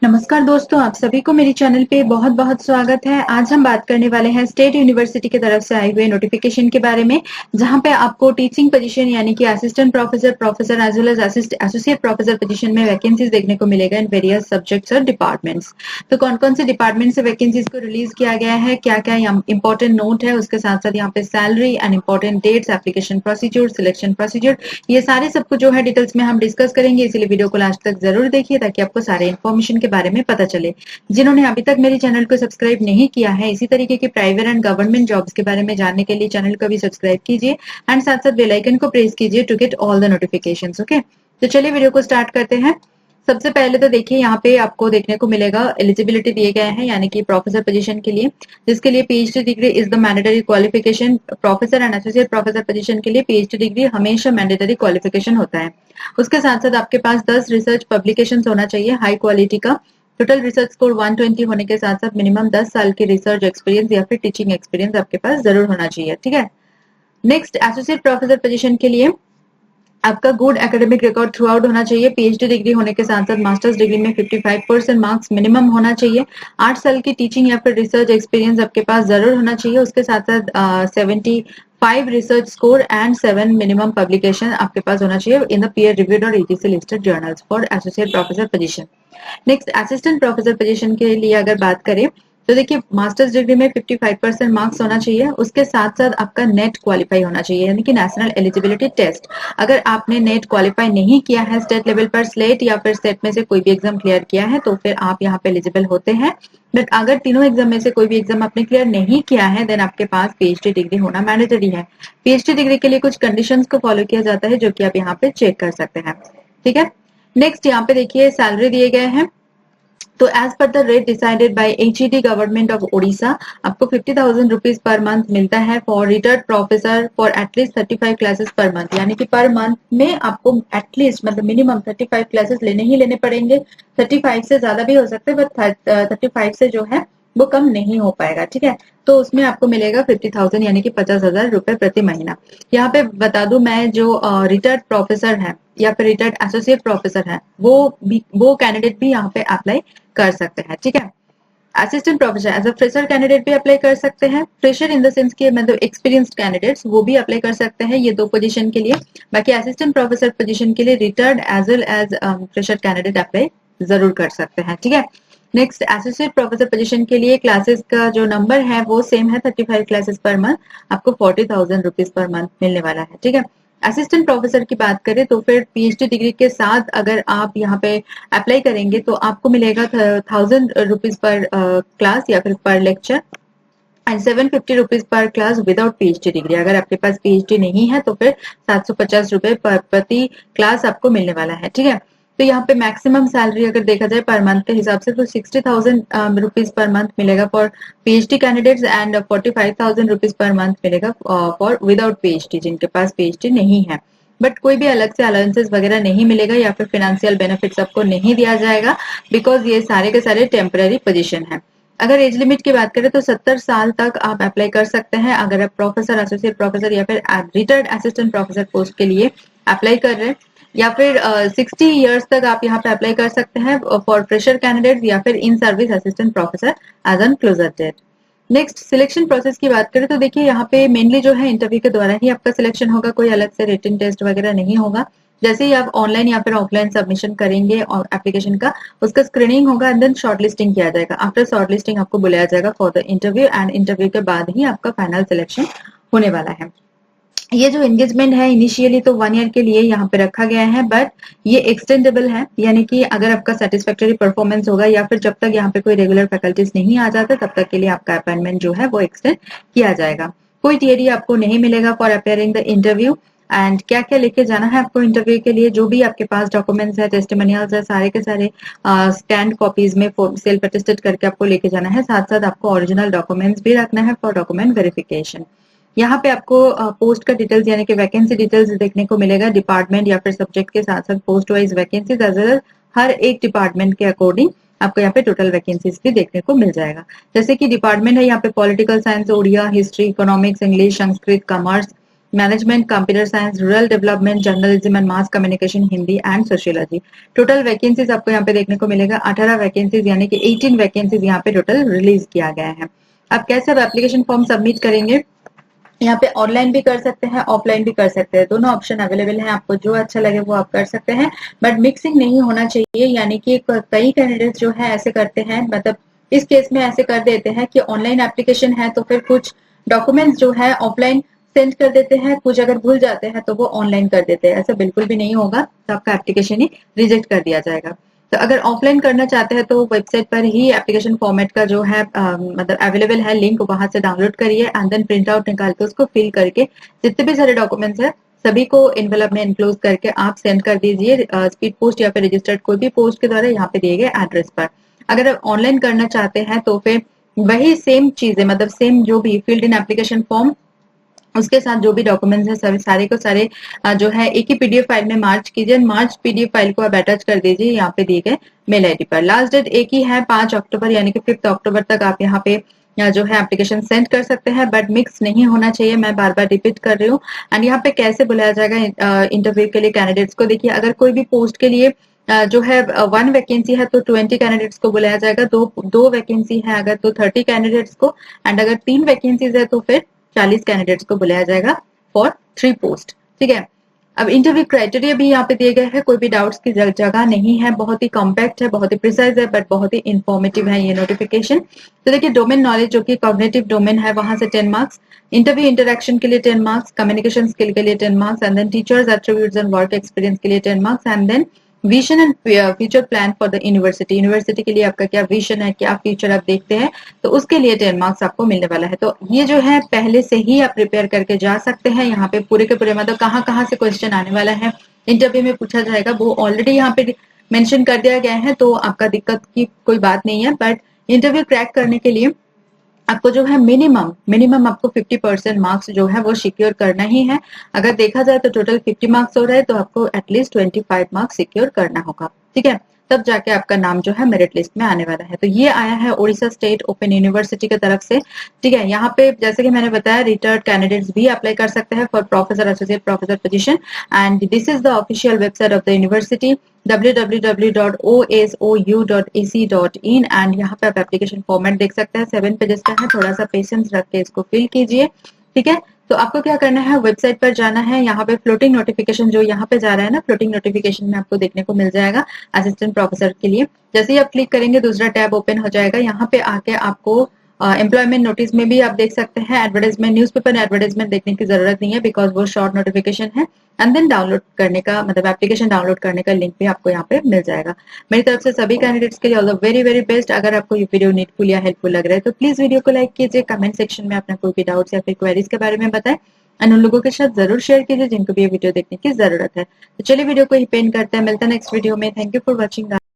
नमस्कार दोस्तों, आप सभी को मेरे चैनल पे बहुत बहुत स्वागत है। आज हम बात करने वाले हैं स्टेट यूनिवर्सिटी की तरफ से आए हुए नोटिफिकेशन के बारे में, जहां पे आपको टीचिंग पोजीशन यानी कि assistant professor, professor as well as associate professor position में वैकेंसीज देखने को मिलेगा इन वेरियस सब्जेक्ट्स और डिपार्टमेंट्स। तो कौन कौन से डिपार्टमेंट से वैकेंसीज को रिलीज किया गया है, क्या क्या इंपॉर्टेंट नोट है, उसके साथ साथ यहाँ पे salary and important dates, application procedure, selection procedure, ये सारे सबको जो है डिटेल्स में हम डिस्कस करेंगे। इसीलिए वीडियो को लास्ट तक जरूर देखिए ताकि आपको सारे इन्फॉर्मेशन के बारे में पता चले। जिन्होंने अभी तक मेरे चैनल को सब्सक्राइब नहीं किया है, इसी तरीके के प्राइवेट एंड गवर्नमेंट जॉब्स के बारे में जानने के लिए चैनल को भी सब्सक्राइब कीजिए एंड साथ साथ बेल आइकन को प्रेस कीजिए to get all the notifications. Okay, तो चलिए वीडियो को स्टार्ट करते हैं। सबसे पहले तो देखिए यहाँ पे आपको देखने को मिलेगा एलिजिबिलिटी दिए गए हैं, यानी कि प्रोफेसर पोजीशन के लिए, जिसके लिए PhD degree is the mandatory qualification. Professor and associate professor position के लिए पीएचडी डिग्री हमेशा मैंडेटरी क्वालिफिकेशन होता है। उसके साथ साथ आपके पास 10 रिसर्च पब्लिकेशन होना चाहिए हाई क्वालिटी का। टोटल रिसर्च स्कोर 120 होने के साथ साथ मिनिमम 10 साल की रिसर्च एक्सपीरियंस या फिर टीचिंग एक्सपीरियंस आपके पास जरूर होना चाहिए। ठीक है। नेक्स्ट, एसोसिएट प्रोफेसर पोजीशन के लिए आपका good academic record through out होना चाहिए। पीएचडी डिग्री होने के साथ साथ मास्टर्स डिग्री में 55% मार्क्स मिनिमम होना चाहिए। 8 साल की टीचिंग या फिर रिसर्च एक्सपीरियंस आपके पास जरूर होना चाहिए। उसके साथ साथ 75 research score and 7 minimum publication आपके पास होना चाहिए इन द पीयर रिव्यूड और etc listed journals for associate professor position. Next, assistant professor position के लिए अगर बात करें तो देखिए मास्टर्स डिग्री में 55% मार्क्स होना चाहिए। उसके साथ साथ आपका नेट क्वालिफाई होना चाहिए, यानी कि नेशनल एलिजिबिलिटी टेस्ट। अगर आपने नेट क्वालिफाई नहीं किया है स्टेट लेवल पर, स्लेट या फिर स्टेट में से कोई भी एग्जाम क्लियर किया है, तो फिर आप यहाँ पे एलिजिबल होते हैं। बट अगर तीनों एग्जाम में से कोई भी एग्जाम आपने क्लियर नहीं किया है, देन आपके पास पीएचडी डिग्री होना मैंडेटरी है। पीएचडी डिग्री के लिए कुछ कंडीशंस को फॉलो किया जाता है, जो कि आप यहाँ पे चेक कर सकते हैं। ठीक है। नेक्स्ट, यहाँ पे देखिए सैलरी दिए गए हैं। तो as per the rate decided by HED government of Odisha, आपको 50,000 रुपीज पर मंथ मिलता है for retired professor for at least 35 classes per month. यानी कि पर मंथ में आपको एटलीस्ट मतलब मिनिमम 35 क्लासेस लेने ही लेने पड़ेंगे। 35 से ज्यादा भी हो सकते हैं, बट 35 से जो है वो कम नहीं हो पाएगा। ठीक है। तो उसमें आपको मिलेगा 50,000 यानी कि 50,000 रुपए प्रति महीना। यहाँ पे बता दूं मैं, जो रिटायर्ड प्रोफेसर है या फिर रिटायर्ड एसोसिएट प्रोफेसर है, वो कैंडिडेट भी यहाँ पे अप्लाई कर सकते हैं। ठीक है। Assistant professor as a fresher candidate भी अप्लाई कर सकते हैं। फ्रेशर इन द सेंस कि मतलब एक्सपीरियंस्ड कैंडिडेट्स वो भी अप्लाई कर सकते हैं, ये 2 पोजीशन के लिए। बाकी असिस्टेंट प्रोफेसर पोजीशन के लिए retired as well as fresher candidate apply जरूर कर सकते हैं। ठीक है। नेक्स्ट, एसोसिएट प्रोफेसर पोजीशन के लिए क्लासेस का जो नंबर है वो सेम है, 35 क्लासेस पर मंथ, आपको 40,000 रुपीज पर मंथ मिलने वाला है। ठीक है। असिस्टेंट प्रोफेसर की बात करें तो फिर पीएचडी डिग्री के साथ अगर आप यहाँ पे अप्लाई करेंगे तो आपको मिलेगा 1,000 रुपीज पर क्लास या फिर पर lecture and 750 rupees per class without PhD degree. अगर आपके पास पीएचडी नहीं है तो फिर 750 रुपए प्रति क्लास आपको मिलने वाला है। ठीक है। तो यहाँ पे मैक्सिमम सैलरी अगर देखा जाए पर मंथ के हिसाब से तो 60,000 रुपीज पर मंथ मिलेगा for PhD candidates and 45,000 rupees per month मिलेगा फॉर विदाउट पीएचडी, जिनके पास पीएचडी नहीं है। बट कोई भी अलग से अलाउंसेस वगैरह नहीं मिलेगा या फिर फाइनेंशियल बेनिफिट्स आपको नहीं दिया जाएगा, बिकॉज ये सारे के सारे टेम्पररी पोजीशन है। अगर एज लिमिट की बात करें तो 70 साल तक आप अप्लाई कर सकते हैं अगर आप प्रोफेसर, एसोसिएट प्रोफेसर या फिर रिटायर्ड असिस्टेंट प्रोफेसर पोस्ट के लिए अप्लाई कर रहे हैं, या फिर 60 ईयर्स तक आप यहाँ पे अप्लाई कर सकते हैं फॉर फ्रेशर कैंडिडेट या फिर in service assistant professor as on closure date. Next, selection process की बात करें तो देखिए यहाँ पे मेनली जो है इंटरव्यू के द्वारा ही आपका सिलेक्शन होगा, कोई अलग से रिटन टेस्ट वगैरह नहीं होगा। जैसे ही आप ऑनलाइन या फिर ऑफलाइन सबमिशन करेंगे और एप्लीकेशन का, उसका स्क्रीनिंग होगा एंड देन शॉर्टलिस्टिंग किया जाएगा। आफ्टर शॉर्टलिस्टिंग आपको बुलाया जाएगा for the interview and interview के बाद ही आपका फाइनल सिलेक्शन होने वाला है। ये जो एंगेजमेंट है इनिशियली तो 1 ईयर के लिए यहाँ पे रखा गया है, बट ये एक्सटेंडेबल है, यानी कि अगर आपका सेटिस्फैक्टरी परफॉर्मेंस होगा या फिर जब तक यहाँ पे कोई रेगुलर फैकल्टीज नहीं आ जाता तब तक के लिए आपका अपॉइंटमेंट जो है वो एक्सटेंड किया जाएगा। कोई थियरी आपको नहीं मिलेगा for appearing the interview. And क्या क्या लेके जाना है आपको इंटरव्यू के लिए, जो भी आपके पास डॉक्यूमेंट्स है, टेस्टिमोनियल्स है, सारे के सारे स्कैंड कॉपीज में सेल्फ अटेस्टेड करके आपको लेके जाना है। साथ साथ आपको ओरिजिनल डॉक्यूमेंट्स भी रखना है फॉर डॉक्यूमेंट वेरिफिकेशन। यहाँ पे आपको पोस्ट का डिटेल्स यानी कि वैकेंसी डिटेल्स देखने को मिलेगा, डिपार्टमेंट या फिर सब्जेक्ट के साथ साथ post wise vacancies as well हर एक डिपार्टमेंट के अकॉर्डिंग आपको यहाँ पे टोटल वैकेंसीज भी देखने को मिल जाएगा। जैसे कि डिपार्टमेंट है यहाँ पे political science, Odia, history, economics, English, Sanskrit, commerce, management, computer science, rural development, journalism and mass communication, Hindi and sociology. Total vacancies आपको यहाँ पे देखने को मिलेगा 18 वैकेंसीज यानी कि 18 वैकेंसीज यहाँ पे टोटल रिलीज किया गया है। अब कैसे आप एप्लीकेशन फॉर्म सबमिट करेंगे, यहाँ पे ऑनलाइन भी कर सकते हैं, ऑफलाइन भी कर सकते हैं, दोनों ऑप्शन अवेलेबल है, आपको जो अच्छा लगे वो आप कर सकते हैं, बट मिक्सिंग नहीं होना चाहिए। यानी कि कई कैंडिडेट्स जो है ऐसे करते हैं, मतलब इस केस में ऐसे कर देते हैं कि ऑनलाइन एप्लीकेशन है तो फिर कुछ डॉक्यूमेंट्स जो है ऑफलाइन सेंड कर देते हैं, कुछ अगर भूल जाते हैं तो वो ऑनलाइन कर देते हैं। ऐसा बिल्कुल भी नहीं होगा, तो आपका एप्लीकेशन ही रिजेक्ट कर दिया जाएगा। तो अगर ऑफलाइन करना चाहते हैं तो वेबसाइट पर ही एप्लीकेशन फॉर्मेट का जो है मतलब अवेलेबल है लिंक, वहां से डाउनलोड करिए एंड देन प्रिंट आउट निकाल के उसको फिल करके जितने भी सारे डॉक्यूमेंट्स है सभी को एनवेलप में एनक्लोज करके आप सेंड कर दीजिए स्पीड पोस्ट या फिर रजिस्टर्ड कोई भी पोस्ट के द्वारा यहाँ पे दिए गए एड्रेस पर। अगर आप ऑनलाइन करना चाहते हैं तो फिर वही सेम चीजें, मतलब सेम जो भी फील्ड इन एप्लीकेशन फॉर्म उसके साथ जो भी डॉक्यूमेंट्स है सभी सारे को सारे जो है एक ही पीडीएफ फाइल में मार्च कीजिए। मार्च पीडीएफ फाइल को आप अटैच कर दीजिए यहाँ पे दिए गए मेल आईडी पर। लास्ट डेट एक ही है 5 अक्टूबर यानी कि 5 अक्टूबर तक आप यहाँ पे जो है एप्लीकेशन सेंड कर सकते हैं, बट मिक्स नहीं होना चाहिए, मैं बार बार रिपीट कर रही हूँ। एंड यहाँ पे कैसे बुलाया जाएगा इंटरव्यू के लिए कैंडिडेट्स को, देखिए अगर कोई भी पोस्ट के लिए जो है 1 वैकेंसी है तो 20 कैंडिडेट्स को बुलाया जाएगा, दो वैकेंसी है अगर तो 30 कैंडिडेट्स को, एंड अगर 3 वैकेंसीज है तो फिर 40 कैंडिडेट्स को बुलाया जाएगा फॉर 3 पोस्ट। ठीक है, अब इंटरव्यू क्राइटेरिया भी यहाँ पे दिए गए हैं, कोई भी डाउट्स की जगह नहीं है, बहुत ही कॉम्पैक्ट है, बहुत ही प्रिसाइज है, बट बहुत ही इंफॉर्मेटिव है ये नोटिफिकेशन। तो देखिए डोमेन नॉलेज जो कि कॉग्निटिव डोमेन है वहां से 10 मार्क्स, इंटरव्यू इंटरेक्शन के लिए 10 मार्क्स, कम्युनिकेशन स्किल के लिए 10 marks, and then teachers attributes and work experience के लिए 10 marks, and then vision and future plan for the university, university के लिए आपका क्या विजन है, क्या फ्यूचर आप देखते हैं, तो उसके लिए 10 मार्क्स आपको मिलने वाला है। तो ये जो है पहले से ही आप प्रिपेयर करके जा सकते हैं। यहाँ पे पूरे के पूरे मतलब कहाँ कहाँ से क्वेश्चन आने वाला है इंटरव्यू में पूछा जाएगा वो ऑलरेडी यहाँ पे मेंशन कर दिया गया है, तो आपका दिक्कत की कोई बात नहीं है। बट इंटरव्यू क्रैक करने के लिए आपको जो है मिनिमम आपको 50% मार्क्स जो है वो सिक्योर करना ही है। अगर देखा जाए तो टोटल 50 मार्क्स हो रहा है तो आपको एटलीस्ट 25 मार्क्स सिक्योर करना होगा। ठीक है, तब जाके आपका नाम जो है मेरिट लिस्ट में आने वाला है। तो ये आया है उड़ीसा स्टेट ओपन यूनिवर्सिटी की तरफ से। ठीक है, यहाँ पे जैसे कि मैंने बताया रिटायर्ड कैंडिडेट्स भी अप्लाई कर सकते हैं for professor associate professor position, and this is the official website of the university www.osou.ac.in, and यहाँ पे आप एप्लीकेशन फॉर्मेट देख सकते हैं, 7 पेजेस का है, थोड़ा सा पेशेंस रख के इसको फिल कीजिए। ठीक है, तो आपको क्या करना है, वेबसाइट पर जाना है, यहाँ पे फ्लोटिंग नोटिफिकेशन जो यहाँ पे जा रहा है ना, फ्लोटिंग नोटिफिकेशन में आपको देखने को मिल जाएगा असिस्टेंट प्रोफेसर के लिए। जैसे ही आप क्लिक करेंगे दूसरा टैब ओपन हो जाएगा, यहाँ पे आके आपको एम्प्लॉयमेंट नोटिस में भी आप देख सकते हैं एडवर्टाइजमेंट, न्यूज़पेपर एडवर्टाइजमेंट देखने की जरूरत नहीं है बिकॉज वो शॉर्ट नोटिफिकेशन है। एंड देन डाउनलोड करने का मतलब एप्लीकेशन डाउनलोड करने का लिंक भी आपको यहाँ पे मिल जाएगा। मेरी तरफ से सभी कैंडिडेट्स के लिए all the very very best. अगर आपको ये वीडियो नीडफुल या हेल्पफुल लग रहा है तो प्लीज वीडियो को लाइक कीजिए, कमेंट सेक्शन में अपना कोई भी डाउट्स या फिर क्वेरीज के बारे में बताएं, और उन लोगों के साथ जरूर शेयर कीजिए जिनको भी ये वीडियो देखने की जरूरत है। तो चलिए वीडियो को ही पेन करते हैं, मिलता है नेक्स्ट वीडियो में। Thank you for watching.